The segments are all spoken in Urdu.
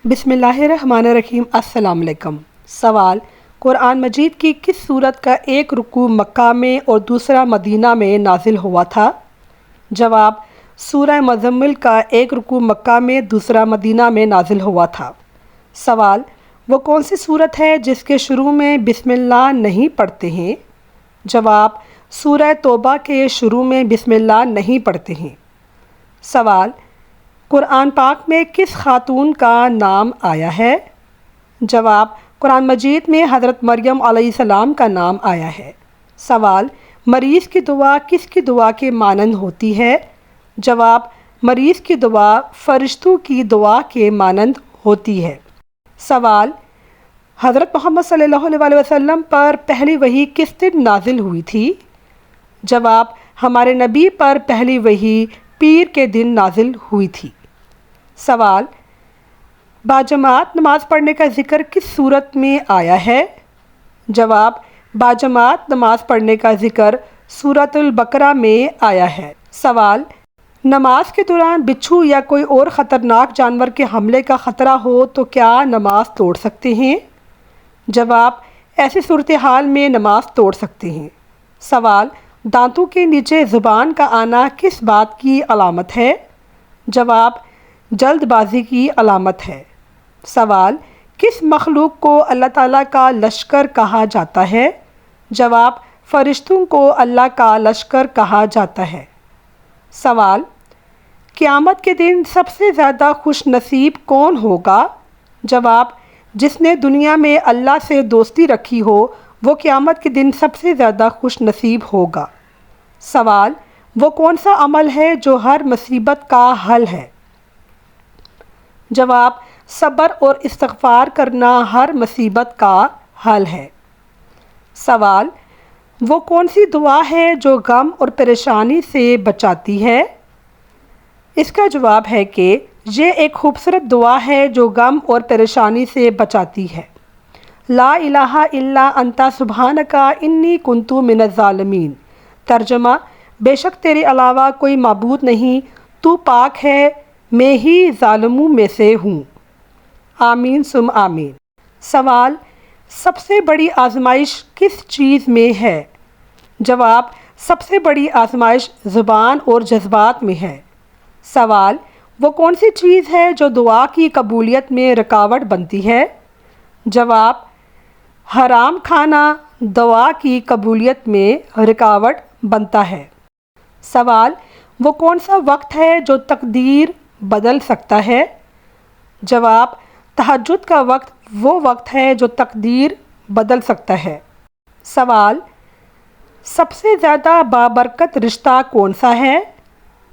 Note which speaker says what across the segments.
Speaker 1: بسم اللہ الرحمن الرحیم۔ السلام علیکم۔ سوال: قرآن مجید کی کس سورت کا ایک رکوع مکہ میں اور دوسرا مدینہ میں نازل ہوا تھا؟ جواب: سورہ مزمل کا ایک رکوع مکہ میں دوسرا مدینہ میں نازل ہوا تھا۔ سوال: وہ کون سی سورت ہے جس کے شروع میں بسم اللہ نہیں پڑھتے ہیں؟ جواب: سورہ توبہ کے شروع میں بسم اللہ نہیں پڑھتے ہیں۔ سوال: قرآن پاک میں کس خاتون کا نام آیا ہے؟ جواب: قرآن مجید میں حضرت مریم علیہ السلام کا نام آیا ہے۔ سوال: مریض کی دعا کس کی دعا کے مانند ہوتی ہے؟ جواب: مریض کی دعا فرشتوں کی دعا کے مانند ہوتی ہے۔ سوال: حضرت محمد صلی اللہ علیہ وسلم پر پہلی وحی کس دن نازل ہوئی تھی؟ جواب: ہمارے نبی پر پہلی وحی پیر کے دن نازل ہوئی تھی۔ سوال: باجماعت نماز پڑھنے کا ذکر کس صورت میں آیا ہے؟ جواب: باجماعت نماز پڑھنے کا ذکر سورۃ البقرہ میں آیا ہے۔ سوال: نماز کے دوران بچھو یا کوئی اور خطرناک جانور کے حملے کا خطرہ ہو تو کیا نماز توڑ سکتے ہیں؟ جواب: ایسی صورتحال میں نماز توڑ سکتے ہیں۔ سوال: دانتوں کے نیچے زبان کا آنا کس بات کی علامت ہے؟ جواب: جلد بازی کی علامت ہے۔ سوال: کس مخلوق کو اللہ تعالیٰ کا لشکر کہا جاتا ہے؟ جواب: فرشتوں کو اللہ کا لشکر کہا جاتا ہے۔ سوال: قیامت کے دن سب سے زیادہ خوش نصیب کون ہوگا؟ جواب: جس نے دنیا میں اللہ سے دوستی رکھی ہو وہ قیامت کے دن سب سے زیادہ خوش نصیب ہوگا۔ سوال: وہ کون سا عمل ہے جو ہر مصیبت کا حل ہے؟ جواب: صبر اور استغفار کرنا ہر مصیبت کا حل ہے۔ سوال: وہ کون سی دعا ہے جو غم اور پریشانی سے بچاتی ہے؟ اس کا جواب ہے کہ یہ ایک خوبصورت دعا ہے جو غم اور پریشانی سے بچاتی ہے۔ لا الہ الا انت سبحانک انی کنت من الظالمین۔ ترجمہ: بے شک تیرے علاوہ کوئی معبود نہیں، تو پاک ہے، میں ہی ظالموں میں سے ہوں۔ آمین ثم آمین۔ سوال: سب سے بڑی آزمائش کس چیز میں ہے؟ جواب: سب سے بڑی آزمائش زبان اور جذبات میں ہے۔ سوال: وہ کون سی چیز ہے جو دعا کی قبولیت میں رکاوٹ بنتی ہے؟ جواب: حرام کھانا دعا کی قبولیت میں رکاوٹ بنتا ہے۔ سوال: وہ کون سا وقت ہے جو تقدیر بدل سکتا ہے؟ جواب: تہجد کا وقت وہ وقت ہے جو تقدیر بدل سکتا ہے۔ سوال: سب سے زیادہ بابرکت رشتہ کون سا ہے؟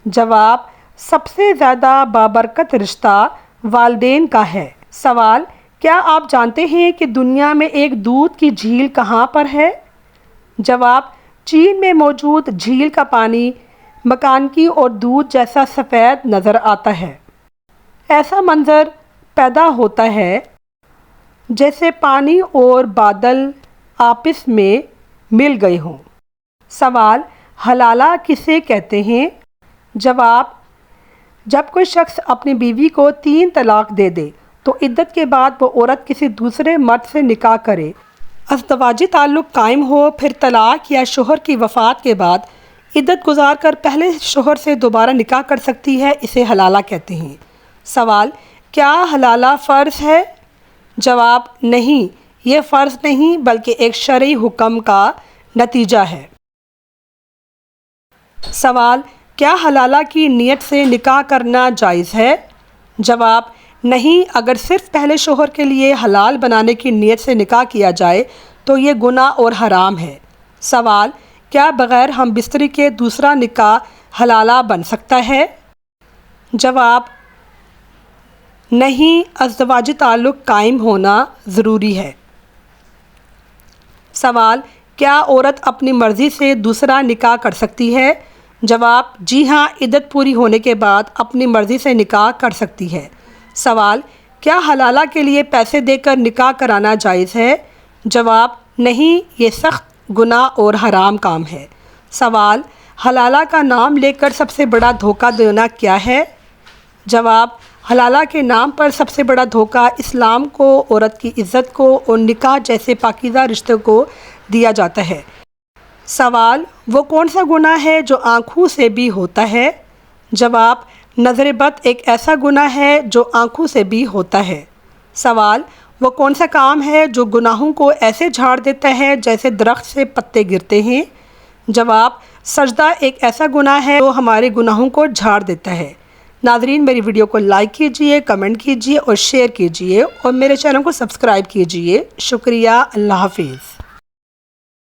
Speaker 1: جواب: سب سے زیادہ بابرکت رشتہ والدین کا ہے۔ سوال: کیا آپ جانتے ہیں کہ دنیا میں ایک دودھ کی جھیل کہاں پر ہے؟ جواب: چین میں موجود جھیل کا پانی مکانکی اور دودھ جیسا سفید نظر آتا ہے۔ ایسا منظر پیدا ہوتا ہے جیسے پانی اور بادل آپس میں مل گئے ہوں۔ سوال: حلالہ کسے کہتے ہیں؟ جواب: جب کوئی شخص اپنی بیوی کو 3 طلاق دے دے تو عدت کے بعد وہ عورت کسی دوسرے مرد سے نکاح کرے، ازدواجی تعلق قائم ہو، پھر طلاق یا شوہر کی وفات کے بعد عدت گزار کر پہلے شوہر سے دوبارہ نکاح کر سکتی ہے، اسے حلالہ کہتے ہیں۔ سوال: کیا حلالہ فرض ہے؟ جواب: نہیں، یہ فرض نہیں بلکہ ایک شرعی حکم کا نتیجہ ہے۔ سوال: کیا حلالہ کی نیت سے نکاح کرنا جائز ہے؟ جواب: نہیں، اگر صرف پہلے شوہر کے لیے حلال بنانے کی نیت سے نکاح کیا جائے تو یہ گناہ اور حرام ہے۔ سوال: کیا بغیر ہم بستری کے دوسرا نکاح حلالہ بن سکتا ہے؟ جواب: نہیں، ازدواجی تعلق قائم ہونا ضروری ہے۔ سوال: کیا عورت اپنی مرضی سے دوسرا نکاح کر سکتی ہے؟ جواب: جی ہاں، عدت پوری ہونے کے بعد اپنی مرضی سے نکاح کر سکتی ہے۔ سوال: کیا حلالہ کے لیے پیسے دے کر نکاح کرانا جائز ہے؟ جواب: نہیں، یہ سخت گناہ اور حرام کام ہے۔ سوال: حلالہ کا نام لے کر سب سے بڑا دھوکہ دینا کیا ہے؟ جواب: حلالہ کے نام پر سب سے بڑا دھوکہ اسلام کو، عورت کی عزت کو اور نکاح جیسے پاکیزہ رشتوں کو دیا جاتا ہے۔ سوال: وہ کون سا گناہ ہے جو آنکھوں سے بھی ہوتا ہے؟ جواب: نظر بد ایک ایسا گناہ ہے جو آنکھوں سے بھی ہوتا ہے۔ سوال: وہ کون سا کام ہے جو گناہوں کو ایسے جھاڑ دیتا ہے جیسے درخت سے پتے گرتے ہیں؟ جواب: سجدہ ایک ایسا گناہ ہے جو ہمارے گناہوں کو جھاڑ دیتا ہے۔ ناظرین، میری ویڈیو کو لائک کیجئے، کمنٹ کیجئے اور شیئر کیجئے اور میرے چینل کو سبسکرائب کیجئے۔ شکریہ۔ اللہ حافظ۔